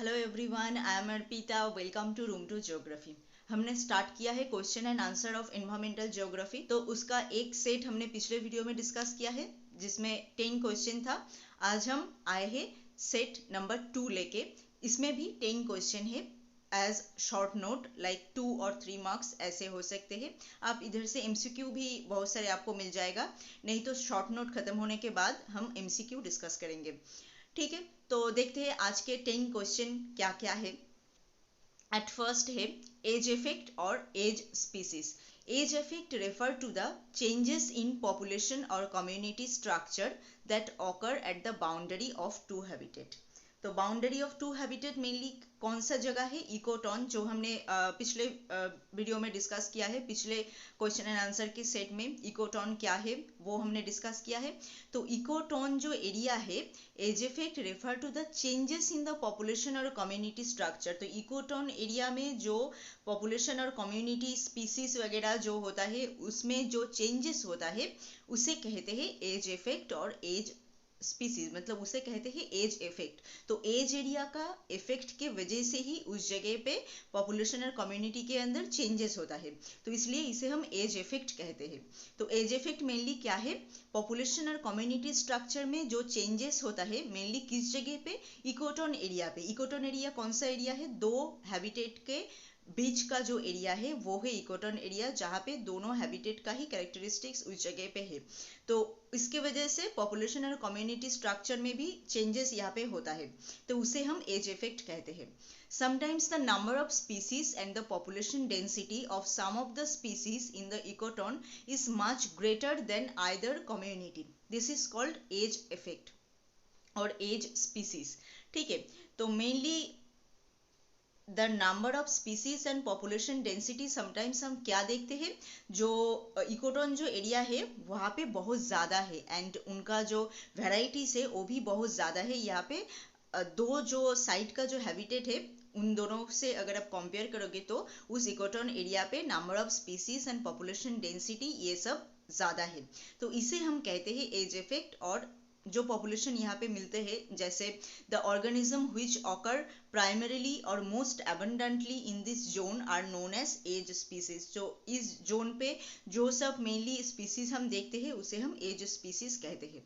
Hello everyone, I am Arpita. Welcome to room to geography. हमने start किया है question and answer of environmental geography. तो उसका एक सेट हमने पिछले वीडियो में डिस्कस किया है जिसमें 10 क्वेश्चन था। आज हम आए हैं सेट नंबर 2 लेके। इसमें भी 10 क्वेश्चन है एज शॉर्ट नोट, लाइक 2 और 3 मार्क्स ऐसे हो सकते हैं। आप इधर से एमसीक्यू भी बहुत सारे आपको मिल जाएगा, नहीं तो शॉर्ट नोट खत्म होने के बाद हम एमसीक्यू डिस्कस करेंगे। ठीक है, तो देखते हैं आज के 10 क्वेश्चन क्या क्या है। एट फर्स्ट है एज इफेक्ट और edge species. Edge effect refer to the changes in population और community structure that occur at the boundary of two habitat. तो boundary of two habitat mainly कौन सा जगह है? इकोटोन, जो हमने पिछले वीडियो में डिस्कस किया है। पिछले क्वेश्चन एंड आंसर के सेट में इकोटोन क्या है वो हमने डिस्कस किया है। तो इकोटोन जो एरिया है, edge effect refer to the changes in the population और कम्युनिटी स्ट्रक्चर। तो इकोटोन एरिया में जो पॉपुलेशन और कम्युनिटी स्पीसीज वगैरह जो होता है उसमें जो चेंजेस होता है उसे कहते हैं एज इफेक्ट और एज स्पीसीज, मतलब उसे कहते हैं एज इफेक्ट। तो एज एरिया का इफेक्ट के वजह से ही उस जगह पे पॉपुलेशन और कम्युनिटी के अंदर चेंजेस होता है, तो इसलिए इसे हम एज इफेक्ट कहते हैं। तो एज इफेक्ट मेनली क्या है? पॉपुलेशन और कम्युनिटी स्ट्रक्चर में जो चेंजेस होता है मेनली किस जगह पे? इकोटोन एरिया पे। इकोटोन एरिया कौन सा एरिया है? दो हैबिटेट के बीच का जो एरिया है वो है इकोटोन एरिया, जहाँ पे दोनों हैबिटेट का ही कैरेक्टरिस्टिक्स उस जगह पे है। तो इसके वजह से पॉपुलेशन और कम्युनिटी स्ट्रक्चर में भी चेंजेस यहाँ पे होता है, तो उसे हम एज इफेक्ट कहते हैं। Sometimes the number of species and the population density of some of the species in the ecotone is much greater than either community. This is called age effect और age species. ठीक है, तो mainly the number of species and population density, sometimes हम क्या देखते हैं, जो ecotone जो एरिया है वहाँ पे बहुत ज़्यादा है एंड उनका जो वेराइटीज है वो भी बहुत ज़्यादा है। यहाँ पे दो जो साइड का जो हैबिटेट है उन दोनों से अगर आप कंपेयर करोगे तो उस इकोटोन एरिया पे number of species and population density ये सब ज़्यादा है, तो इसे हम कहते हैं एज इफेक्ट। और जो पॉपुलेशन यहाँ पे मिलते हैं, जैसे the organism which occur primarily और most abundantly in this zone are known as edge species. जो इस जोन पे जो सब मेनली स्पीसीज हम देखते हैं उसे हम एज स्पीसीज कहते हैं।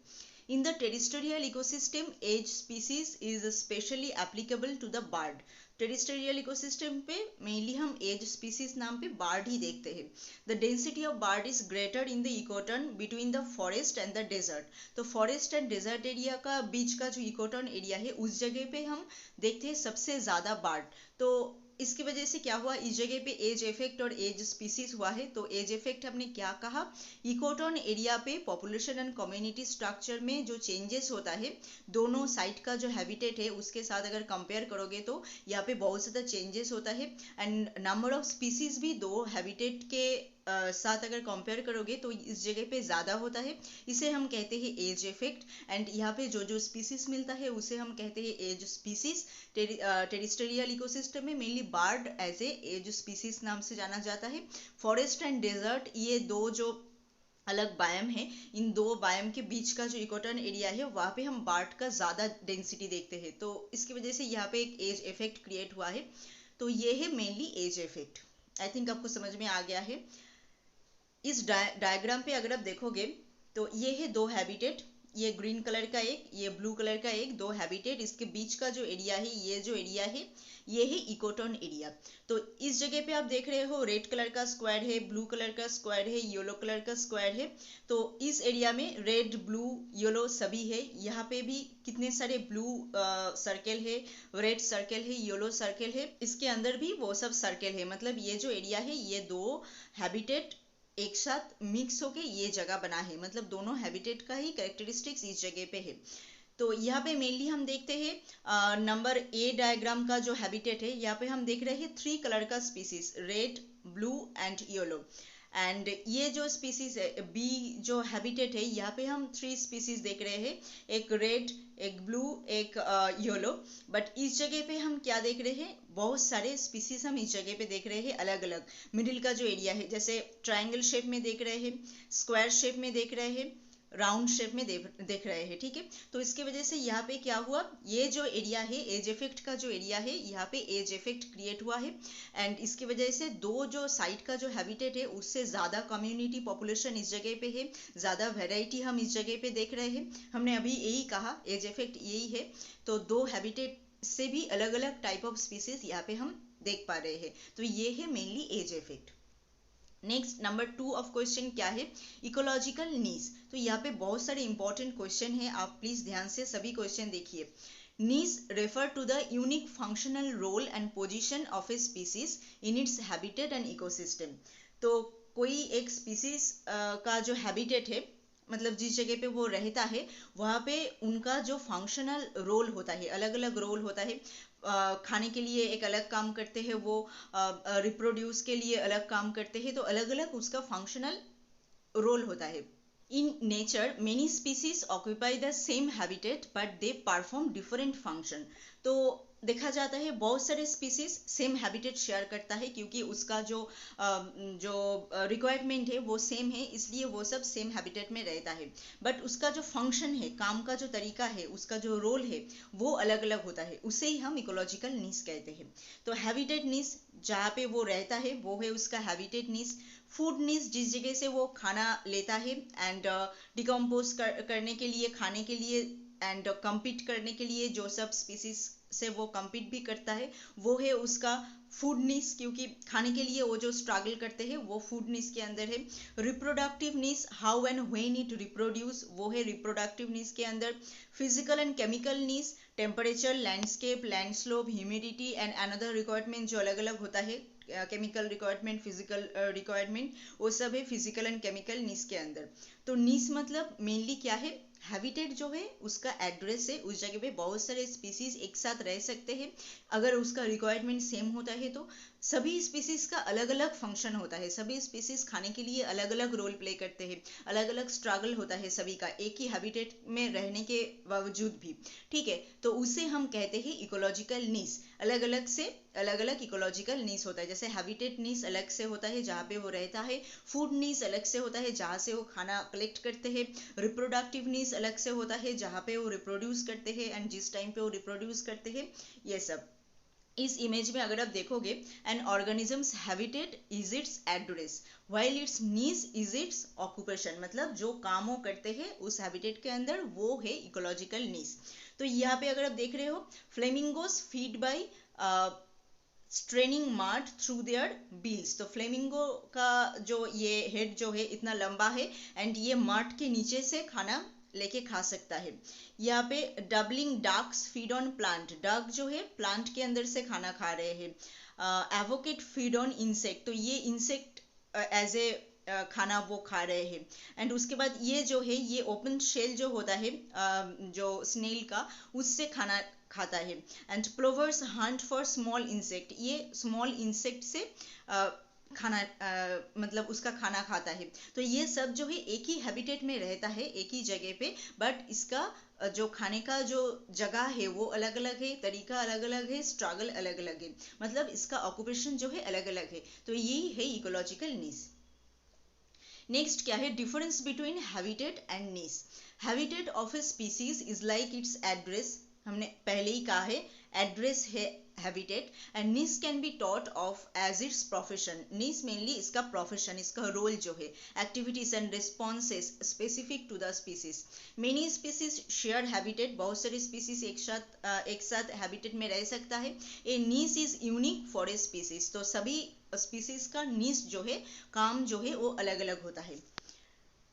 In the terrestrial ecosystem, age species is especially applicable to the bird. Terrestrial ecosystem पे मेनली हम एज स्पीसीज नाम पे बार्ड ही देखते हैं। The density of bird is greater in the ecotone between the forest and the desert. तो forest and desert area का बीच का जो इकोटोन एरिया है उस जगह पे हम देखते हैं सबसे ज़्यादा बार्ड। तो इसकी वजह से क्या हुआ, इस जगह पे एज इफेक्ट और एज स्पीसीज हुआ है। तो एज इफेक्ट हमने क्या कहा, इकोटोन एरिया पे पॉपुलेशन एंड कम्युनिटी स्ट्रक्चर में जो चेंजेस होता है दोनों साइड का जो हैबिटेट है उसके साथ अगर कंपेयर करोगे तो यहाँ पे बहुत ज़्यादा चेंजेस होता है एंड नंबर ऑफ स्पीसीज भी दो हैबिटेट के साथ अगर कंपेयर करोगे तो इस जगह पे ज़्यादा होता है। इसे हम कहते हैं एज इफेक्ट एंड यहाँ पे जो जो स्पीसीज मिलता है उसे हम कहते हैं एज स्पीसीज। टेरिस्टेरियल इकोसिस्टम में mainly bird edge a edge species नाम से जाना जाता है। फॉरेस्ट एंड डेजर्ट ये दो जो अलग बायम है, इन दो बायम के बीच का जो इकोटोन एरिया है वहाँ पे हम बार्ड का ज़्यादा डेंसिटी देखते हैं, तो इसकी वजह से यहाँ पे एक एज इफेक्ट क्रिएट हुआ है। तो ये है mainly edge effect. I think आपको समझ में आ गया है। इस डायग्राम पे अगर आप देखोगे तो ये है दो हैबिटेट, ये ग्रीन कलर का एक, ये ब्लू कलर का एक, दो हैबिटेट। इसके बीच का जो एरिया है, ये जो एरिया है ये है इकोटोन एरिया। तो इस जगह पे आप देख रहे हो रेड कलर का स्क्वायर है, ब्लू कलर का स्क्वायर है, येलो कलर का स्क्वायर है। तो इस एरिया में रेड ब्लू येलो सभी है। यहाँ पे भी कितने सारे ब्लू सर्कल है, रेड सर्कल है, येलो सर्कल है, इसके अंदर भी वो सब सर्कल है। मतलब ये जो एरिया है ये दो हैबिटेट एक साथ मिक्स होके ये जगह बना है, मतलब दोनों हैबिटेट का ही कैरेक्टरिस्टिक्स इस जगह पे है। तो यहाँ पे मेनली हम देखते हैं नंबर ए डायग्राम का जो हैबिटेट है, यहाँ पे हम देख रहे हैं 3 कलर का species, red, blue and yellow. And ये जो स्पीसीज है बी जो हैबिटेट है, यहाँ पे हम 3 स्पीसीज देख रहे हैं, एक रेड, एक ब्लू, एक येलो। बट इस जगह पे हम क्या देख रहे हैं, बहुत सारे स्पीसीज हम इस जगह पे देख रहे हैं अलग अलग। मिडिल का जो एरिया है जैसे ट्रायंगल शेप में देख रहे हैं, स्क्वायर शेप में देख रहे हैं, राउंड शेप में देख रहे हैं, ठीक है। तो इसके वजह से यहाँ पे क्या हुआ, ये जो एरिया है एज इफेक्ट का जो एरिया है, यहाँ पे एज इफेक्ट क्रिएट हुआ है एंड इसकी वजह से दो जो साइट का जो हैबिटेट है उससे ज़्यादा कम्युनिटी पॉपुलेशन इस जगह पे है, ज़्यादा वेराइटी हम इस जगह पे देख रहे हैं। हमने अभी यही कहा एज इफेक्ट यही है। तो दो हैबिटेट से भी अलग अलग टाइप ऑफ स्पीसीज यहाँ पे हम देख पा रहे हैं। तो ये है mainly edge effect. Next number 2 of question क्या है, इकोलॉजिकल नीड्स। तो यहाँ पे बहुत सारे इंपॉर्टेंट क्वेश्चन है, आप प्लीज ध्यान से सभी क्वेश्चन देखिए। Needs refer to the unique functional role and position of a species in its habitat and ecosystem. तो कोई एक स्पीसीज का जो हैबिटेट है, मतलब जिस जगह पे वो रहता है वहाँ पे उनका जो फंक्शनल रोल होता है, अलग अलग रोल होता है। खाने के लिए एक अलग काम करते हैं वो, रिप्रोड्यूस के लिए अलग काम करते हैं, तो अलग अलग उसका फंक्शनल रोल होता है। In nature, many species occupy the same habitat, but they perform different function. तो देखा जाता है बहुत सारे स्पीसीज सेम हैबिटेट शेयर करता है, क्योंकि उसका जो रिक्वायरमेंट है वो सेम है, इसलिए वो सब सेम हैबिटेट में रहता है। बट उसका जो फंक्शन है, काम का जो तरीका है, उसका जो रोल है वो अलग अलग होता है, उसे ही हम इकोलॉजिकल नीड्स कहते हैं। तो हैबिटेट नीड्स जहाँ पे वो रहता है वो है उसका हैबिटेट नीड्स। फूड नीड्स जिस जगह से वो खाना लेता है एंड डिकम्पोज करने के लिए, खाने के लिए एंड कम्पीट करने के लिए जो सब स्पीसीज से वो कम्पीट भी करता है वो है उसका फूड नीड्स, क्योंकि खाने के लिए वो जो स्ट्रगल करते हैं वो फूड नीड्स के अंदर है। Reproductive needs, how and when it reproduce, वो है रिप्रोडक्टिव नीड्स के अंदर। Physical and chemical needs, temperature, landscape, land slope, humidity and another requirement जो अलग अलग होता है, केमिकल रिक्वायरमेंट, फिजिकल रिक्वायरमेंट, वो सब है फिजिकल एंड केमिकल नीड्स के अंदर। तो नीड्स मतलब मेनली क्या है, हैबिटेट जो है उसका एड्रेस है, उस जगह पे बहुत सारे स्पीसीज एक साथ रह सकते हैं। अगर उसका रिक्वायरमेंट सेम होता है तो सभी स्पीसीज का अलग अलग फंक्शन होता है, सभी स्पीसीज खाने के लिए अलग अलग रोल प्ले करते हैं, अलग अलग स्ट्रगल होता है सभी का एक ही हैबिटेट में रहने के बावजूद भी, ठीक है। तो उसे हम कहते हैं इकोलॉजिकल नीड्स। अलग अलग से अलग अलग इकोलॉजिकल नीड्स होता है, जैसे हैबिटेट नीड्स अलग से होता है जहाँ पे वो रहता है, फूड नीड्स अलग से होता है जहाँ से वो खाना कलेक्ट करते हैं, रिप्रोडक्टिव नीड्स अलग से होता है जहाँ पे वो रिप्रोड्यूस करते हैं एंड जिस टाइम पे वो रिप्रोड्यूस करते हैं, ये सब। इस इमेज में अगर आप देखोगे, N organisms habitat is it's address while it's needs is it's occupation, मतलब जो काम वो करते हैं उस हैबिटेट के अंदर वो है इकोलॉजिकल नीड्स। तो यहाँ पे अगर आप देख रहे हो, flamingos feed by straining mud through their bills. तो फ्लेमिंगो का जो ये हेड जो है इतना लंबा है एंड ये मार्ट के नीचे से खाना लेके खा सकता है। यहाँ पे dabbling ducks feed on plant, duck जो है प्लांट के अंदर से खाना खा रहे हैं। एवोकेट फीड ऑन इंसेक्ट, तो ये इंसेक्ट एज ए खाना वो खा रहे हैं। एंड उसके बाद ये जो है ये ओपन शेल जो होता है जो स्नेल का, उससे खाना खाता है। And plovers Hunt for small insect, ये स्मॉल इंसेक्ट से खाना मतलब उसका खाना खाता है। तो ये सब जो है एक ही हैबिटेट में रहता है, एक ही जगह पे, बट इसका जो खाने का जो जगह है वो अलग अलग है, तरीका अलग अलग है, स्ट्रगल अलग अलग है, मतलब इसका ऑक्यूपेशन जो है अलग अलग है। तो यही है इकोलॉजिकल नीड्स। नेक्स्ट क्या है, difference between habitat and needs. Habitat of a species is like its address, हमने पहले ही कहा है एड्रेस है habitat, and needs can be thought of as its profession. Needs mainly इसका प्रोफेशन, इसका रोल जो है, activities and responses specific to the species. Many species share habitat, बहुत सारे स्पीसीज एक साथ हैबिटेट में रह सकता है। A niches is unique for a species, तो सभी स्पीसीज का नीड्स जो है, काम जो है वो अलग अलग होता है।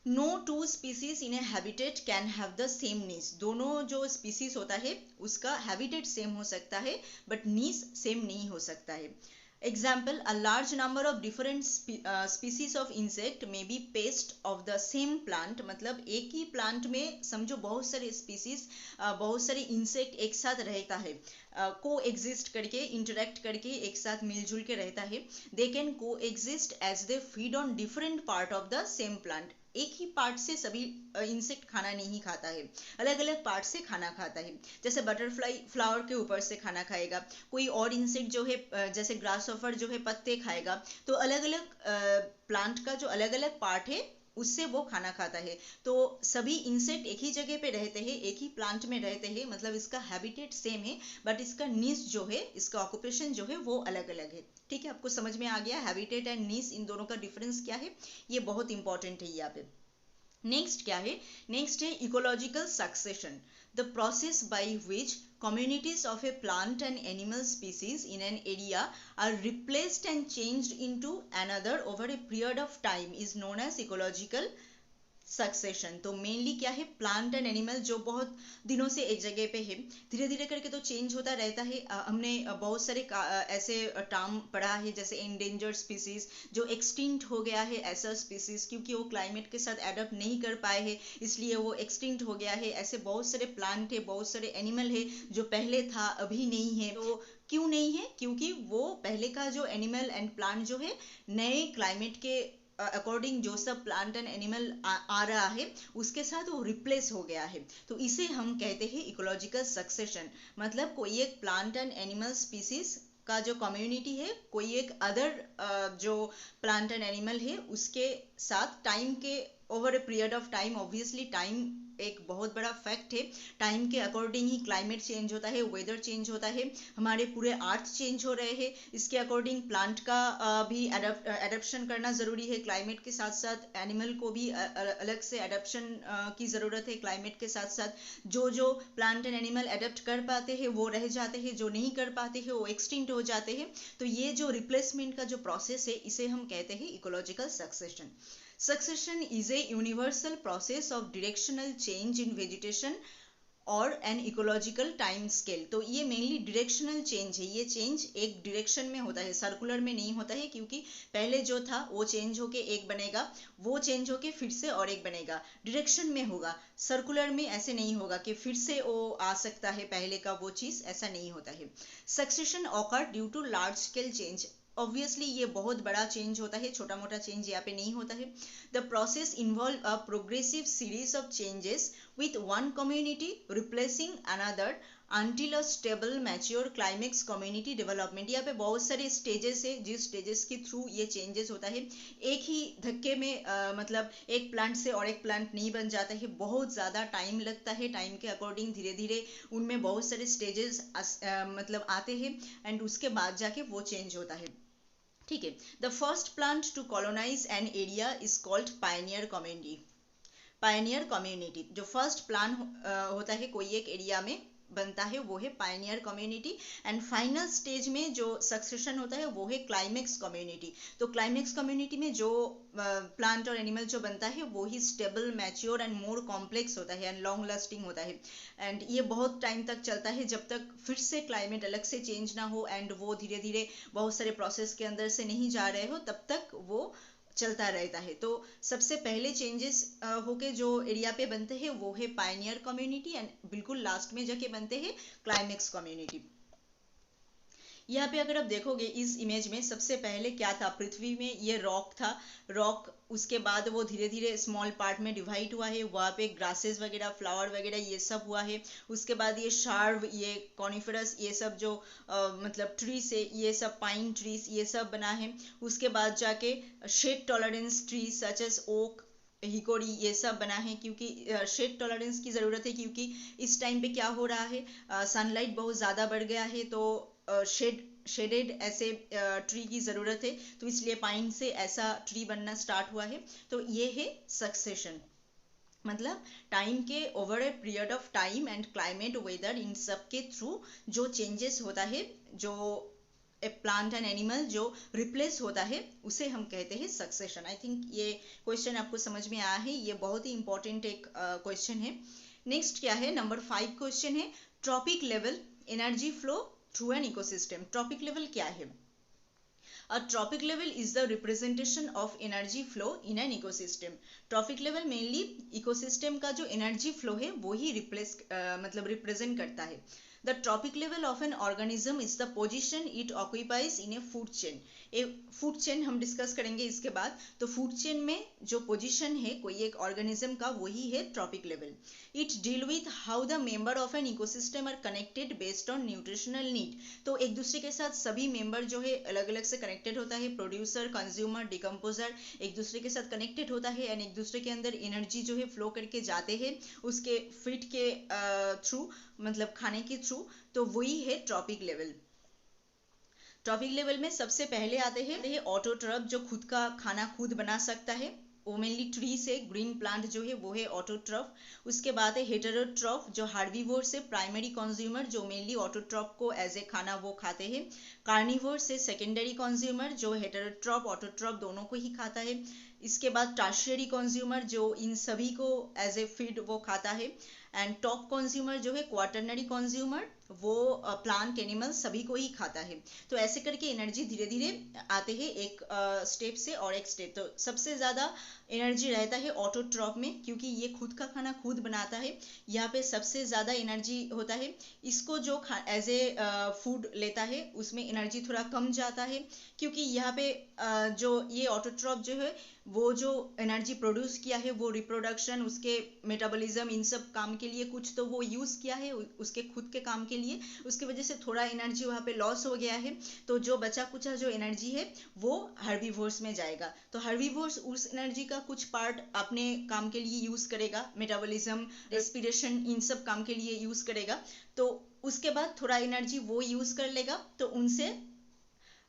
No two species in a habitat can have the same needs, दोनों जो स्पीसीज होता है उसका हैबिटेट सेम हो सकता है बट नीड्स सेम नहीं हो सकता है। Example, a large number of different species of insect may be paste of the same plant, मतलब एक ही प्लांट में समझो बहुत सारे स्पीसीज, बहुत सारे इंसेक्ट एक साथ रहता है, को एग्जिस्ट करके, इंटरेक्ट करके एक साथ मिलजुल के रहता है। They can coexist as they feed on different part of the same plant, एक ही पार्ट से सभी इंसेक्ट खाना नहीं खाता है, अलग अलग पार्ट से खाना खाता है। जैसे बटरफ्लाई फ्लावर के ऊपर से खाना खाएगा, कोई और इंसेक्ट जो है जैसे ग्रास ऑफर जो है पत्ते खाएगा। तो अलग अलग प्लांट का जो अलग अलग पार्ट है उससे वो खाना खाता है। तो सभी इंसेक्ट एक ही जगह पे रहते हैं, एक ही प्लांट में रहते हैं, मतलब इसका हैबिटेट सेम है, बट इसका नीश जो है, इसका ऑक्यूपेशन जो है वो अलग अलग है। ठीक है, आपको समझ में आ गया हैबिटेट एंड नीश, इन दोनों का डिफरेंस क्या है, ये बहुत इंपॉर्टेंट है यहाँ पे। नेक्स्ट क्या है, नेक्स्ट है ecological succession, the process by which communities of a plant and animal species in an area are replaced and changed into another over a period of time is known as ecological succession. तो mainly क्या है, plant and animal जो बहुत दिनों से एक जगह पे है, धीरे धीरे करके तो चेंज होता रहता है। हमने बहुत सारे ऐसे टर्म पढ़ा है, जैसे एंडेंजर्ड स्पीसीज, जो एक्सटिंक्ट हो गया है ऐसा स्पीसीज, क्योंकि वो क्लाइमेट के साथ एडप्ट नहीं कर पाए हैं इसलिए वो एक्सटिंक्ट हो गया है। ऐसे बहुत सारे प्लांट है, बहुत सारे एनिमल है जो पहले था अभी नहीं है। तो क्यों नहीं है, क्योंकि वो पहले का जो एनिमल एंड प्लांट जो है नए क्लाइमेट के अकॉर्डिंग जो सब प्लांट एंड एनिमल आ रहा है उसके साथ वो रिप्लेस हो गया है। तो इसे हम कहते हैं इकोलॉजिकल सक्सेशन। मतलब कोई एक प्लांट एंड एनिमल स्पीसीज का जो कम्युनिटी है, कोई एक अदर जो प्लांट एंड एनिमल है उसके साथ टाइम के over a period of time, obviously time एक बहुत बड़ा फैक्ट है, टाइम के अकॉर्डिंग ही क्लाइमेट चेंज होता है, वेदर चेंज होता है, हमारे पूरे अर्थ चेंज हो रहे हैं, इसके अकॉर्डिंग प्लांट का भी एडप्शन करना ज़रूरी है, क्लाइमेट के साथ साथ एनिमल को भी अलग से एडप्शन की ज़रूरत है। क्लाइमेट के साथ साथ जो प्लांट एंड एनिमल एडप्ट कर पाते हैं वो रह जाते हैं, जो नहीं कर पाते हैं वो एक्सटिंक्ट हो जाते हैं। तो ये जो रिप्लेसमेंट का जो प्रोसेस है इसे हम कहते हैं ecological succession. Succession is a universal process of directional change in vegetation और एन इकोलॉजिकल टाइम स्केल। तो ये मेनली डायरेक्शनल चेंज है, ये चेंज एक डायरेक्शन में होता है, सर्कुलर में नहीं होता है, क्योंकि पहले जो था वो चेंज होके एक बनेगा, वो चेंज होके फिर से और एक बनेगा, डायरेक्शन में होगा। सर्कुलर में ऐसे नहीं होगा कि फिर से वो आ सकता है पहले का वो चीज़, ऐसा नहीं होता है। Succession occur due to large scale change, obviously ये बहुत बड़ा चेंज होता है, छोटा मोटा चेंज यहाँ पे नहीं होता है। The process involve a progressive series of changes with one community replacing another until a stable mature climax community development। यहाँ पे बहुत सारे स्टेजेस है, जिस स्टेजेस के थ्रू ये चेंजेस होता है। एक ही धक्के में मतलब एक प्लांट से और एक प्लांट नहीं बन जाता है, बहुत ज़्यादा टाइम लगता है। टाइम के अकॉर्डिंग धीरे धीरे उनमें बहुत सारे स्टेजेस मतलब आते हैं एंड उसके बाद जाके वो चेंज होता है। ठीक है, the first plant to colonize an area is called pioneer community. Pioneer community, जो फर्स्ट प्लान होता है कोई एक एरिया में बनता है वो है pioneer community. And final stage में जो सक्सेशन होता है वो है क्लाइमेक्स कम्युनिटी। तो क्लाइमेक्स कम्युनिटी में जो प्लांट और एनिमल जो बनता है वो ही stable, mature and more complex होता है एंड लॉन्ग लास्टिंग होता है। एंड ये बहुत टाइम तक चलता है जब तक फिर से क्लाइमेट अलग से चेंज ना हो एंड वो धीरे धीरे बहुत सारे प्रोसेस के अंदर से नहीं जा रहे हो, तब तक वो चलता रहता है। तो सबसे पहले चेंजेस होके जो एरिया पे बनते हैं वो है पायनियर कम्युनिटी एंड बिल्कुल लास्ट में जाके बनते हैं क्लाइमेक्स कम्युनिटी। यहाँ पे अगर आप देखोगे इस इमेज में, सबसे पहले क्या था, पृथ्वी में ये रॉक था, रॉक उसके बाद वो धीरे धीरे स्मॉल पार्ट में डिवाइड हुआ है, वहाँ पे ग्रासेस वगैरह, फ्लावर वगैरह ये सब हुआ है। उसके बाद ये शार्व, ये कॉनिफरस, ये सब जो मतलब ट्रीज है, ये सब पाइन ट्रीज ये सब बना है। उसके बाद जाके shade tolerance trees such as oak, hickory ये सब बना है, क्योंकि शेड टॉलरेंस की ज़रूरत है, क्योंकि इस टाइम पे क्या हो रहा है, सनलाइट बहुत ज़्यादा बढ़ गया है, तो शेडेड ऐसे ट्री की ज़रूरत है, तो इसलिए पाइन से ऐसा ट्री बनना स्टार्ट हुआ है। तो ये है सक्सेशन, मतलब टाइम के over a period of time and climate, weather, इन सब के थ्रू जो चेंजेस होता है, जो ए प्लांट एंड एनिमल जो रिप्लेस होता है, उसे हम कहते हैं सक्सेशन। आई थिंक ये क्वेश्चन आपको समझ में आया है, ये बहुत ही इंपॉर्टेंट एक क्वेश्चन है। नेक्स्ट क्या है, नंबर 5 क्वेश्चन है, trophic level energy flow through an ecosystem. Trophic level क्या है? A tropic level is the representation of energy flow in an ecosystem. Trophic level mainly ecosystem का जो एनर्जी फ्लो है वो ही मतलब रिप्रेजेंट करता है। The trophic level of an organism is the position it occupies in A food chain. A food chain हम discuss करेंगे इसके बाद। तो फूड चेन में जो पोजीशन है कोई एक ऑर्गेनिज्म का, वही है trophic level. It deal with how the member of an ecosystem are connected based on nutritional need. तो एक दूसरे के साथ सभी मेंबर जो है अलग अलग से कनेक्टेड होता है, प्रोड्यूसर, कंज्यूमर, डिकम्पोजर एक दूसरे के साथ कनेक्टेड होता है एंड एक दूसरे के अंदर एनर्जी जो है फ्लो करके जाते हैं उसके फीड के थ्रू, मतलब खाने के थ्रू। तो वही है ट्रॉपिक लेवल। ट्रॉपिक लेवल में सबसे पहले आते हैं ऑटोट्रॉफ, जो खुद का खाना खुद बना सकता है। वो मेनली ट्री से, ग्रीन प्लांट जो है वो है ऑटोट्रॉफ। उसके बाद है हेटेरोट्रॉफ, जो हार्बीवोर से प्राइमरी कंज्यूमर, जो मेनली ऑटोट्रॉफ को एज ए खाना वो खाते हैं। कार्निवोर से सेकेंडरी कंज्यूमर, जो हेटेरोट्रॉफ ऑटोट्रॉफ दोनों को ही खाता है। इसके बाद टर्शियरी कंज्यूमर, जो इन सभी को एज ए फीड वो खाता है। एंड टॉप कंज्यूमर जो है क्वाटरनरी कंज्यूमर, वो प्लांट, एनिमल सभी को ही खाता है। तो ऐसे करके एनर्जी धीरे धीरे आते हैं एक स्टेप से और एक स्टेप। तो सबसे ज़्यादा एनर्जी रहता है ऑटोट्रॉफ में, क्योंकि ये खुद का खाना खुद बनाता है। यहाँ पे सबसे ज़्यादा एनर्जी होता है। इसको जो एज ए फूड लेता है उसमें एनर्जी थोड़ा कम जाता है, क्योंकि यहाँ पे जो ये ऑटोट्रॉफ जो है वो जो एनर्जी प्रोड्यूस किया है वो रिप्रोडक्शन, उसके मेटाबॉलिज्म, इन सब काम के लिए कुछ तो वो यूज़ किया है उसके खुद के काम के लिए। उसकी वजह से थोड़ा एनर्जी वहाँ पे लॉस हो गया है। तो जो बचा कुचा जो एनर्जी है वो हर्बीवोर्स में जाएगा। तो हर्बीवोर्स उस एनर्जी का कुछ पार्ट अपने काम के लिए यूज़ करेगा, मेटाबॉलिज्म, रेस्पिरेशन, इन सब काम के लिए यूज़ करेगा। तो उसके बाद थोड़ा एनर्जी वो यूज़ कर लेगा, तो उनसे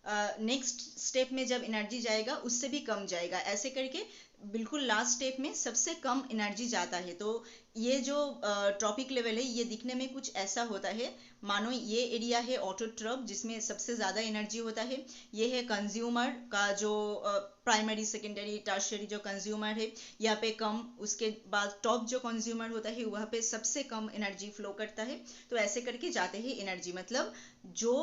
नेक्स्ट स्टेप में जब एनर्जी जाएगा उससे भी कम जाएगा। ऐसे करके बिल्कुल लास्ट स्टेप में सबसे कम एनर्जी जाता है। तो ये जो ट्रॉपिक लेवल है ये दिखने में कुछ ऐसा होता है, मानो ये एरिया है ऑटोट्रॉफ जिसमें सबसे ज़्यादा एनर्जी होता है। ये है कंज्यूमर का जो प्राइमरी, सेकेंडरी, टर्शियरी जो कंज्यूमर है यहाँ पे कम। उसके बाद टॉप जो कंज्यूमर होता है वहाँ पे सबसे कम एनर्जी फ्लो करता है। तो ऐसे करके जाते हैं एनर्जी, मतलब जो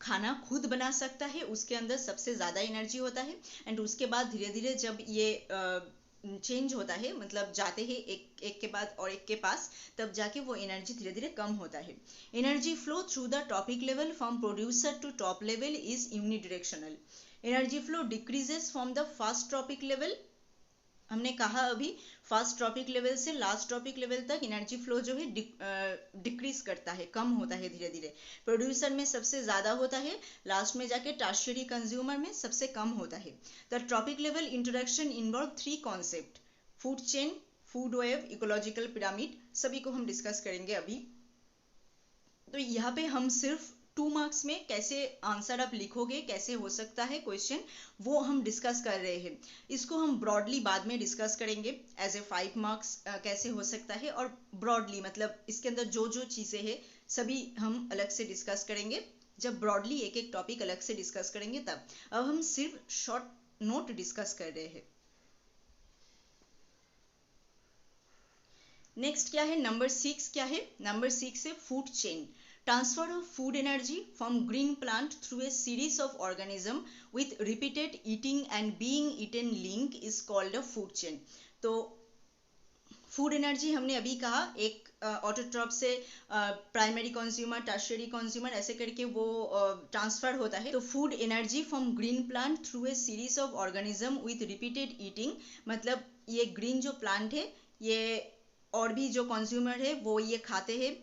खाना खुद बना सकता है उसके अंदर सबसे ज़्यादा एनर्जी होता है। एंड उसके बाद धीरे धीरे जब ये चेंज होता है, मतलब जाते हैं एक के बाद और एक के पास, तब जाके वो एनर्जी धीरे धीरे कम होता है। Energy flow through the trophic level from producer to top level is unidirectional. Energy flow decreases from the first trophic level. हमने कहा अभी फर्स्ट ट्रॉपिक लेवल से लास्ट ट्रॉपिक लेवल तक एनर्जी फ्लो जो है डिक्रीज करता है, कम होता है धीरे धीरे। प्रोड्यूसर में सबसे ज़्यादा होता है, लास्ट में जाके टर्शियरी कंज्यूमर में सबसे कम होता है। The trophic level introduction involve 3 concept: food chain, food web, ecological pyramid. सभी को हम डिस्कस करेंगे अभी। तो यहाँ पे हम सिर्फ 2 मार्क्स में कैसे आंसर आप लिखोगे, कैसे हो सकता है क्वेश्चन, वो हम डिस्कस कर रहे हैं। इसको हम ब्रॉडली बाद में डिस्कस करेंगे एज ए 5 मार्क्स कैसे हो सकता है। और ब्रॉडली मतलब इसके अंदर जो जो चीज़ें हैं सभी हम अलग से डिस्कस करेंगे। जब ब्रॉडली एक एक टॉपिक अलग से डिस्कस करेंगे तब। अब हम सिर्फ शॉर्ट नोट डिस्कस कर रहे हैं। नेक्स्ट क्या है, नंबर 6 क्या है? नंबर 6 है food chain. Transfer of food energy from green plant through a series of organism with repeated eating and being eaten link is called a food chain. तो food energy हमने अभी कहा एक ऑटोट्रॉफ से primary consumer, tertiary consumer, ऐसे करके वो transfer होता है। तो food energy from green plant through a series of organism with repeated eating, मतलब ये ग्रीन जो प्लांट है ये और भी जो कंज्यूमर है वो ये खाते हैं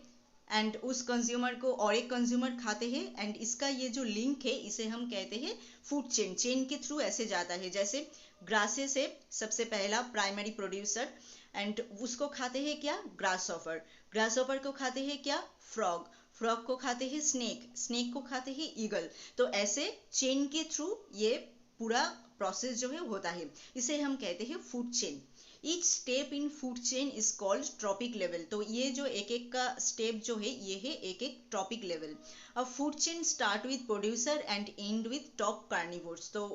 एंड उस कंज्यूमर को और एक कंज्यूमर खाते हैं एंड इसका ये जो लिंक है इसे हम कहते हैं फूड चेन। चेन के थ्रू ऐसे जाता है, जैसे ग्रासेस है सबसे पहला प्राइमरी प्रोड्यूसर एंड उसको खाते हैं क्या, ग्रास ऑफर। ग्रास ऑफर को खाते हैं क्या, फ्रॉग। फ्रॉग को खाते हैं स्नेक। स्नेक को खाते हैं ईगल। तो ऐसे चेन के थ्रू ये पूरा प्रोसेस जो है होता है, इसे हम कहते हैं food chain. Each step in food chain is called tropic level. तो ये जो एक एक का स्टेप जो है ये है एक एक ट्रॉपिक लेवल। अब food chain start with producer and and with top carnivores. तो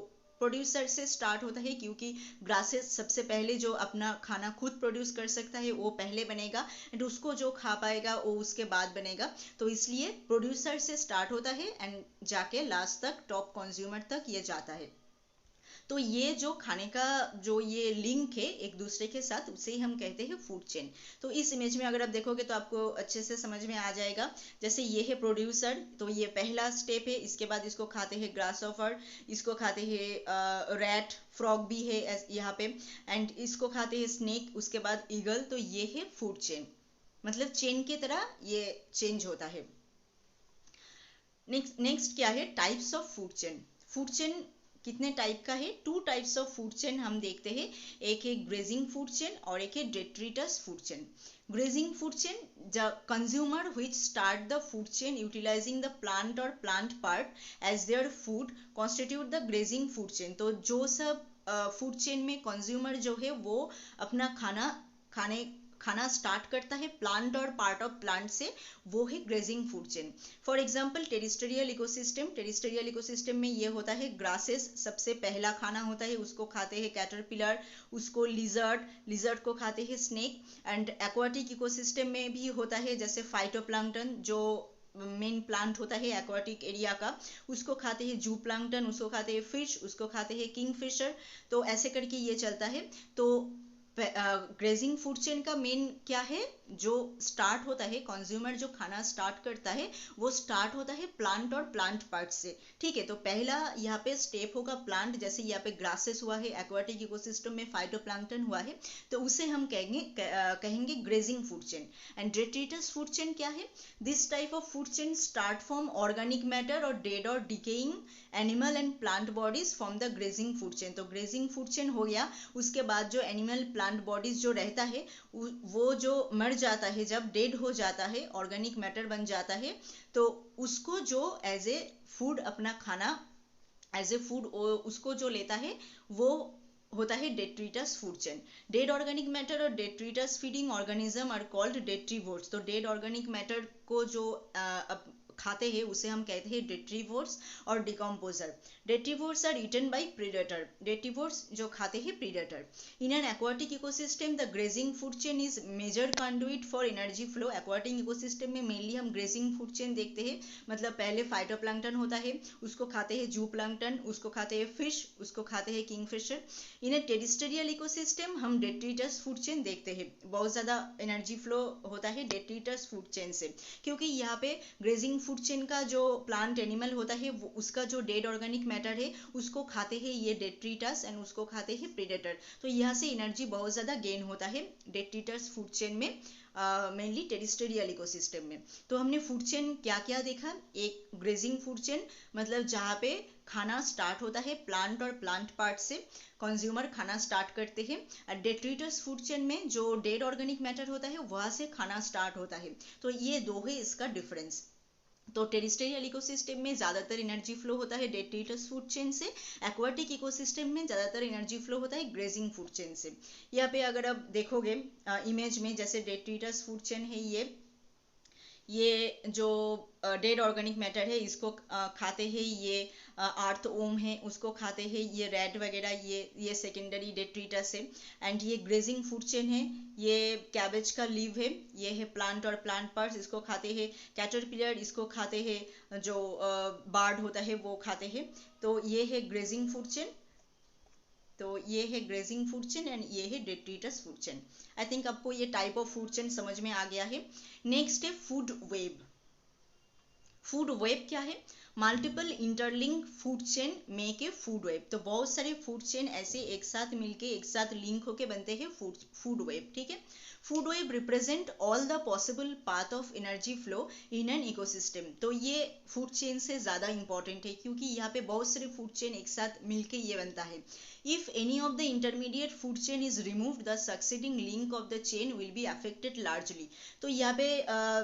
प्रोड्यूसर से स्टार्ट होता है क्योंकि ग्रासेस सबसे पहले जो अपना खाना खुद प्रोड्यूस कर सकता है वो पहले बनेगा एंड उसको जो खा पाएगा वो उसके बाद बनेगा। तो इसलिए प्रोड्यूसर से स्टार्ट होता है एंड जाके लास्ट तक टॉप कंज्यूमर तक ये जाता है। तो ये जो खाने का जो ये लिंक है एक दूसरे के साथ, उसे ही हम कहते हैं फूड चेन। तो इस इमेज में अगर आप देखोगे तो आपको अच्छे से समझ में आ जाएगा। जैसे ये है प्रोड्यूसर, तो ये पहला स्टेप है, इसके बाद इसको खाते हैं ग्रास ऑफर, इसको खाते हैं रैट, फ्रॉग भी है यहाँ पे, एंड इसको खाते हैं स्नेक, उसके बाद ईगल। तो ये है फूड चेन, मतलब चेन की तरह ये चेंज होता है। नेक्स्ट क्या है, types of food chain. Food chain कितने टाइप का है, 2 टाइप्स ऑफ फूड चेन हम देखते हैं। एक है ग्रेजिंग फूड चेन और एक है detritus food chain. Grazing food chain, the consumer which start the food chain utilising the plant और plant part as their food constitute the grazing food chain. तो जो सब फूड चेन में consumer जो है वो अपना खाना स्टार्ट करता है प्लांट और पार्ट ऑफ प्लांट से, वो है grazing food chain. For example terrestrial ecosystem, terrestrial ecosystem में ये होता है ग्रासेस सबसे पहला खाना होता है, उसको खाते हैं कैटरपिलर, उसको लिजर्ड को खाते हैं स्नेक। एंड एक्वाटिक इकोसिस्टम में भी होता है, जैसे फाइटोप्लैंक्टन जो मेन प्लांट होता है एक्वाटिक एरिया का, उसको खाते हैं जू प्लांक्टन, उसको खाते हैं फिश, उसको खाते हैं किंगफिशर। तो ऐसे करके ये चलता है। तो ग्रेजिंग फूड चेन का मेन क्या है, जो स्टार्ट होता है, कंज्यूमर जो खाना स्टार्ट करता है वो स्टार्ट होता है प्लांट और प्लांट पार्ट से, ठीक है। तो पहला यहाँ पे स्टेप होगा प्लांट, जैसे यहाँ पे ग्रासेस हुआ है, एक्वाटिक इकोसिस्टम में फाइटोप्लैंक्टन हुआ है, तो उसे हम कहेंगे grazing food chain. And detritus food chain क्या है, this type of food chain start from organic matter और डेड और decaying animal and plant bodies from the grazing food chain. तो ग्रेजिंग फूड चेन हो गया, उसके बाद जो एनिमल प्लांट बॉडीज जो रहता है वो जो मर जाता है, जब डेड हो जाता है, ऑर्गेनिक मैटर बन जाता है, तो उसको जो एज ए फूड अपना खाना एज ए फूड उसको जो लेता है वो होता है detritus food chain. Dead organic matter और detritus feeding organism are called detritivores. तो डेड ऑर्गेनिक मैटर को जो खाते हैं उसे हम कहते हैं डेट्रीवोर्स और decomposer. Detritivores are eaten by predator, detritivores जो खाते हैं predator. In an aquatic ecosystem the grazing food chain is major conduit for energy flow. Aquatic ecosystem में मेनली हम ग्रेजिंग फूड चेन देखते हैं, मतलब पहले फाइटोप्लैंक्टन होता है, उसको खाते हैं जू प्लैंक्टन, उसको खाते हैं फिश, उसको खाते हैं किंगफिशर। इन ए टेरिस्टेरियल इकोसिस्टम हम डेट्रिटस फूड चेन देखते हैं, बहुत ज़्यादा एनर्जी फ्लो होता है डेट्रिटस फूड चेन से, क्योंकि यहाँ पे ग्रेजिंग फूड चेन का जो प्लांट एनिमल होता है वो उसका जो डेड ऑर्गेनिक मैटर है उसको खाते हैं ये डेट्रिटस एंड उसको खाते हैं प्रेडेटर। तो यहाँ से एनर्जी बहुत ज़्यादा गेन होता है डेट्रिटस फूड चेन में, मेनली टेरिस्टेरियल इकोसिस्टम में। तो हमने फूड चेन क्या क्या देखा, एक ग्रेजिंग फूड चेन मतलब जहाँ पे खाना स्टार्ट होता है प्लांट और प्लांट पार्ट से, कंज्यूमर खाना स्टार्ट करते हैं। डेट्रिटस फूड चेन में जो डेड ऑर्गेनिक मैटर होता है वहाँ से खाना स्टार्ट होता है। तो ये दो है इसका डिफरेंस। तो टेरिस्टेरियल इकोसिस्टम में ज़्यादातर एनर्जी फ्लो होता है डेट्रिटस फूड चेन से, एक्वाटिक इकोसिस्टम में ज़्यादातर एनर्जी फ्लो होता है ग्रेजिंग फूड चेन से। यहाँ पे अगर आप देखोगे इमेज में, जैसे डेट्रिटस फूड चेन है, ये जो डेड ऑर्गेनिक मैटर है इसको खाते हैं ये आर्थ ओम है, उसको खाते हैं ये रेड वगैरह, ये सेकेंडरी डेट्रिटस है। एंड ये ग्रेजिंग फूड चेन है, ये कैबेज का लीव है, ये है प्लांट और प्लांट पार्ट्स, इसको खाते हैं कैटरपिलर, इसको खाते हैं जो बार्ड होता है वो खाते हैं। तो ये है ग्रेजिंग फूड चेन, तो ये है ग्रेजिंग फूड चेन एंड ये है डेट्रिटस फूड चेन। आई थिंक आपको ये टाइप ऑफ फूड चेन समझ में आ गया है। नेक्स्ट है फूड वेब। फूड वेब क्या है, multiple interlink food chain make a food web. तो बहुत सारे फूड चेन ऐसे एक साथ मिलके एक साथ लिंक होके बनते हैं फूड वेब, ठीक है। Food web represent all the possible path of energy flow in an ecosystem. तो ये फूड चेन से ज़्यादा इंपॉर्टेंट है क्योंकि यहाँ पे बहुत सारे फूड चेन एक साथ मिलके ये बनता है। If any of the intermediate food chain is removed, the succeeding link of the chain will be affected largely. तो यहाँ पे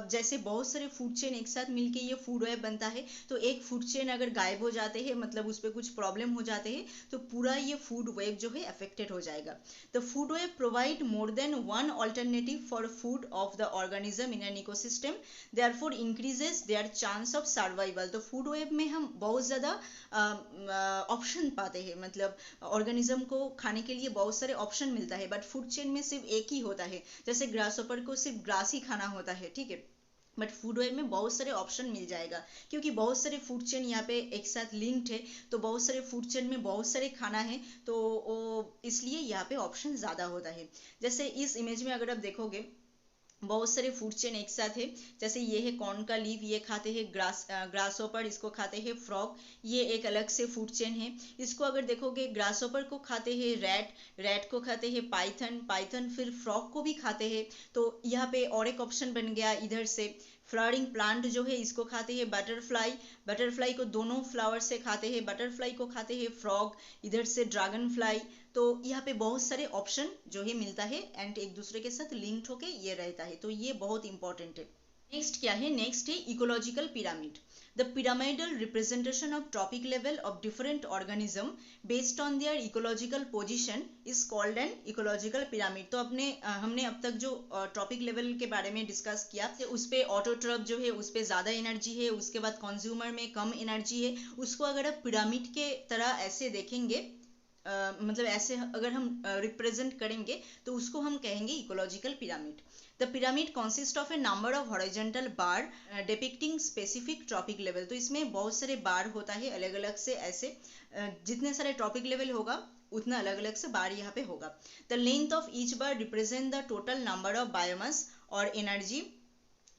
जैसे बहुत सारे फूड चेन एक साथ मिलके ये फूड वेब बनता है, तो एक फूड चेन अगर गायब हो जाते हैं, मतलब उस पर कुछ प्रॉब्लम हो जाते हैं, तो पूरा ये फूड वेब जो है अफेक्टेड हो जाएगा। The food web provide more than one alternative for food of the organism in an ecosystem, therefore increases their chance of survival. तो फूड वेब में हम बहुत ज़्यादा ऑप्शन पाते हैं, मतलब ऑर्गेनिज्म को खाने के लिए बहुत सारे ऑप्शन मिलता है, बट फूड चेन में सिर्फ एक ही होता है। जैसे ग्रासहॉपर को सिर्फ ग्रास ही खाना होता है, ठीक है। बट फूड वेब में बहुत सारे ऑप्शन मिल जाएगा, क्योंकि बहुत सारे फूड चेन यहाँ पे एक साथ लिंक्ड है, तो बहुत सारे फूड चेन में बहुत सारे खाना है, तो इसलिए यहाँ पे ऑप्शन ज़्यादा होता है। जैसे इस इमेज में अगर आप देखोगे बहुत सारे फूड चेन एक साथ है। जैसे ये है कॉर्न का लीव, ये खाते हैं ग्रासहोपर, इसको खाते हैं फ्रॉग, ये एक अलग से फूड चेन है। इसको अगर देखोगे ग्रासहोपर को खाते हैं रैट को खाते हैं पाइथन फिर फ्रॉग को भी खाते हैं। तो यहाँ पे और एक ऑप्शन बन गया इधर से। फ्लावरिंग प्लांट जो है इसको खाते हैं बटरफ्लाई को दोनों फ्लावर से खाते हैं, बटरफ्लाई को खाते हैं फ्रॉग, इधर से ड्रैगन फ्लाई। तो यहाँ पे बहुत सारे ऑप्शन जो है मिलता है एंड एक दूसरे के साथ लिंक्ड होके ये रहता है, तो ये बहुत इंपॉर्टेंट है। नेक्स्ट क्या है, नेक्स्ट है ecological pyramid. The pyramidal representation of trophic level of different organism based on their ecological position is called an ecological pyramid. तो हमने अब तक जो ट्रॉपिक लेवल के बारे में डिस्कस किया, तो उस पे ऑटोट्रफ जो है उस पे ज़्यादा एनर्जी है, उसके बाद कंज्यूमर में कम एनर्जी है। उसको अगर आप पिरामिड के तरह ऐसे देखेंगे, मतलब ऐसे अगर हम रिप्रेजेंट करेंगे तो उसको हम कहेंगे ecological pyramid. The pyramid consist of A number of horizontal bar depicting specific tropic level. तो इसमें बहुत सारे बार होता है अलग अलग से, ऐसे जितने सारे ट्रॉपिक लेवल होगा उतना अलग अलग से बार यहाँ पे होगा। The length of each bar represent the total number of biomass और energy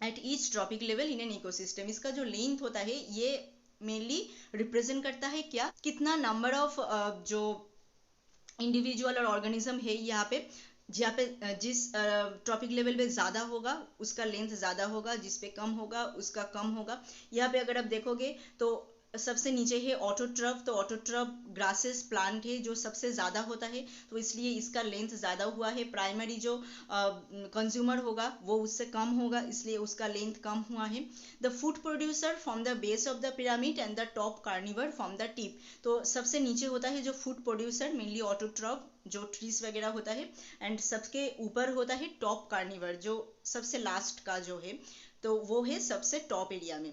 at each trophic level in an ecosystem. इसका जो लेंथ होता है ये मेनली रिप्रेजेंट करता है क्या, कितना नंबर ऑफ जो इंडिविजुअल और ऑर्गेनिज्म है यहाँ पे जिस ट्रॉपिक लेवल पे ज़्यादा होगा उसका लेंथ ज़्यादा होगा, जिस पे कम होगा उसका कम होगा। यहाँ पे अगर आप देखोगे तो सबसे नीचे है ऑटोट्रफ। तो ऑटोट्रफ ग्रासेस प्लांट है जो सबसे ज़्यादा होता है, तो इसलिए इसका लेंथ ज़्यादा हुआ है। प्राइमरी जो कंज्यूमर होगा वो उससे कम होगा, इसलिए उसका लेंथ कम हुआ है। The food producer from the base of the pyramid and the top carnivore from the tip. तो सबसे नीचे होता है जो फूड प्रोड्यूसर, मेनली ऑटोट्रफ जो ट्रीज वगैरह होता है, एंड सबके ऊपर होता है टॉप कार्निवर जो सबसे लास्ट का जो है, तो वो है सबसे टॉप एरिया में।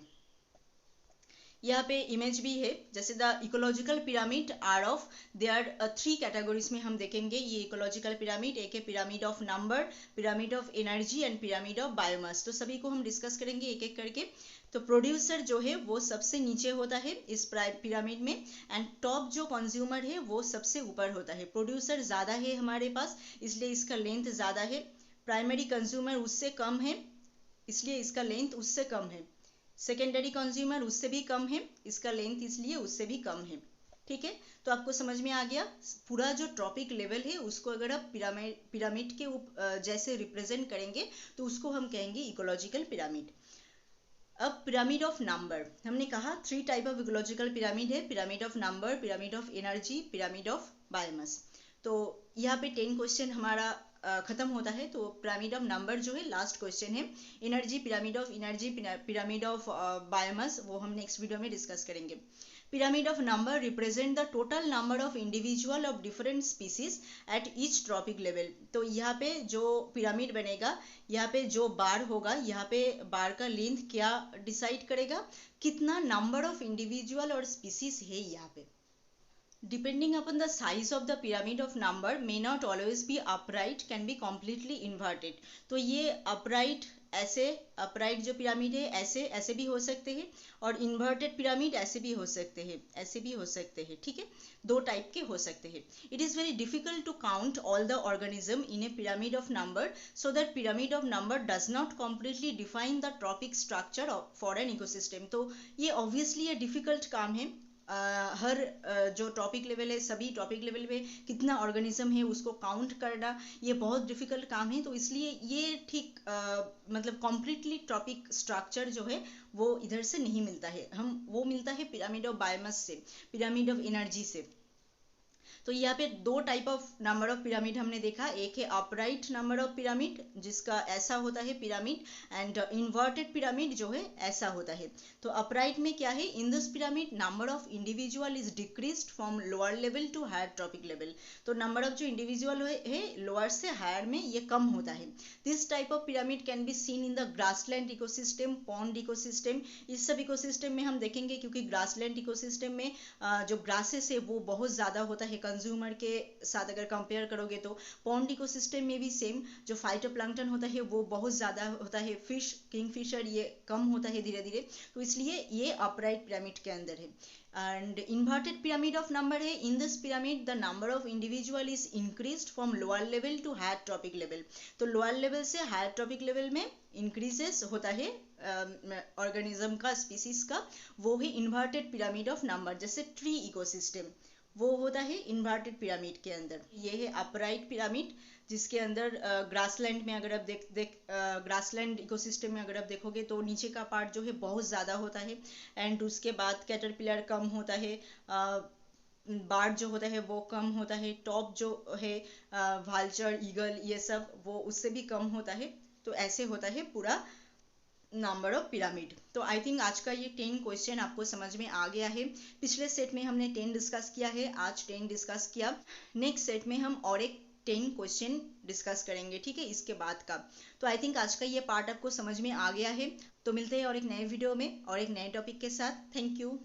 यहाँ पे इमेज भी है। जैसे the ecological pyramid are of their 3 categories में हम देखेंगे ये इकोलॉजिकल पिरामिड। एक है pyramid of number, pyramid of energy and pyramid of biomass. तो सभी को हम डिस्कस करेंगे एक एक करके। तो प्रोड्यूसर जो है वो सबसे नीचे होता है इस पिरामिड में, एंड टॉप जो कंज्यूमर है वो सबसे ऊपर होता है। प्रोड्यूसर ज़्यादा है हमारे पास इसलिए इसका लेंथ ज़्यादा है, प्राइमरी कंज्यूमर उससे कम है इसलिए इसका लेंथ उससे कम है, सेकेंडरी कंज्यूमर उससे भी कम है, इसका लेंथ इसलिए उससे भी कम है। ठीक है, तो आपको समझ में आ गया। पूरा जो ट्रॉपिक लेवल है उसको अगर आप पिरामिड के जैसे रिप्रेजेंट करेंगे तो उसको हम कहेंगे इकोलॉजिकल पिरामिड। अब पिरामिड ऑफ नंबर, हमने कहा 3 टाइप ऑफ इकोलॉजिकल पिरामिड है, pyramid of number, pyramid of energy, pyramid of biomass. तो यहाँ पे 10 क्वेश्चन हमारा खत्म होता है। तो पिरामिड ऑफ नंबर जो है लास्ट क्वेश्चन है। Energy, pyramid of energy, pyramid of biomass वो हम नेक्स्ट वीडियो में डिस्कस करेंगे। Pyramid of number represent the total number of individual of different species eight each trophic level. तो यहाँ पे जो पिरामिड बनेगा, यहाँ पे जो बार होगा, यहाँ पे बार का लेंथ क्या डिसाइड करेगा, कितना नंबर ऑफ इंडिविजुअल और स्पीसीज है यहाँ पे। Depending upon the size of the pyramid of number may not always be upright, can be completely inverted। तो ये upright अपराइट जो पिरामिड है ऐसे भी हो सकते हैं, और इन्वर्टेड पिरामिड ऐसे भी हो सकते हैं। ठीक है, 2 टाइप के हो सकते हैं। It is very difficult to count all the organism in a pyramid of number, so that pyramid of number does not completely define the trophic structure for an ecosystem. तो ये ऑब्वियसली ये difficult काम है। हर जो topic level है, सभी topic level में कितना ऑर्गेनिज्म है उसको काउंट करना ये बहुत डिफिकल्ट काम है। तो इसलिए ये ठीक मतलब कॉम्प्लीटली टॉपिक स्ट्रक्चर जो है वो इधर से नहीं मिलता है, वो मिलता है पिरामिड ऑफ बायोमास से, पिरामिड ऑफ एनर्जी से। तो यहाँ पे 2 type of number of pyramid हमने देखा। एक है अपराइट नंबर ऑफ पिरामिड जिसका ऐसा होता है पिरामिड, एंड इन्वर्टेड पिरामिड जो है ऐसा होता है। तो अपराइट में क्या है, in this pyramid number of individual is decreased from lower level to higher trophic level. तो नंबर ऑफ जो इंडिविजुअल है लोअर से हायर में ये कम होता है। This type of pyramid can be seen in the grassland ecosystem, pond ecosystem. इस सब इकोसिस्टम में हम देखेंगे, क्योंकि ग्रासलैंड इकोसिस्टम में जो ग्रासेस है वो बहुत ज़्यादा होता है, कंज्यूमर के साथ अगर कंपेयर करोगे तो पॉन्ड इकोसिस्टम में भी सेम, जो फाइटोप्लैंक्टन होता है वो बहुत ज़्यादा होता है, फिश, किंगफिशर ये कम होता है धीरे धीरे, तो इसलिए ये अपराइट पिरामिड के अंदर है। And inverted pyramid of number है, in this pyramid the number of individual is increased from lower level to higher trophic level. तो लोअर लेवल से हायर ट्रॉपिक लेवल में इंक्रीजेस होता है ऑर्गेनिज्म का, स्पीसीज का, वो है इन्वर्टेड पिरामिड ऑफ नंबर। जैसे ट्री इकोसिस्टम वो होता है इन्वर्टेड पिरामिड के अंदर। ये है अपराइट पिरामिड, जिसके अंदर ग्रासलैंड में अगर आप ग्रासलैंड इकोसिस्टम में अगर आप देखोगे तो नीचे का पार्ट जो है बहुत ज़्यादा होता है, एंड उसके बाद कैटरपिलर कम होता है, बार्ड जो होता है वो कम होता है, टॉप जो है वाल्चर, ईगल, ये सब वो उससे भी कम होता है। तो ऐसे होता है पूरा नंबर ऑफ पिरामिड। तो आई थिंक आज का ये 10 क्वेश्चन आपको समझ में आ गया है। पिछले सेट में हमने 10 डिस्कस किया है, आज 10 डिस्कस किया। नेक्स्ट सेट में हम और एक 10 क्वेश्चन डिस्कस करेंगे, ठीक है, इसके बाद का। तो आई थिंक आज का ये पार्ट आपको समझ में आ गया है। तो मिलते हैं और एक नए वीडियो में और एक नए टॉपिक के साथ। Thank you.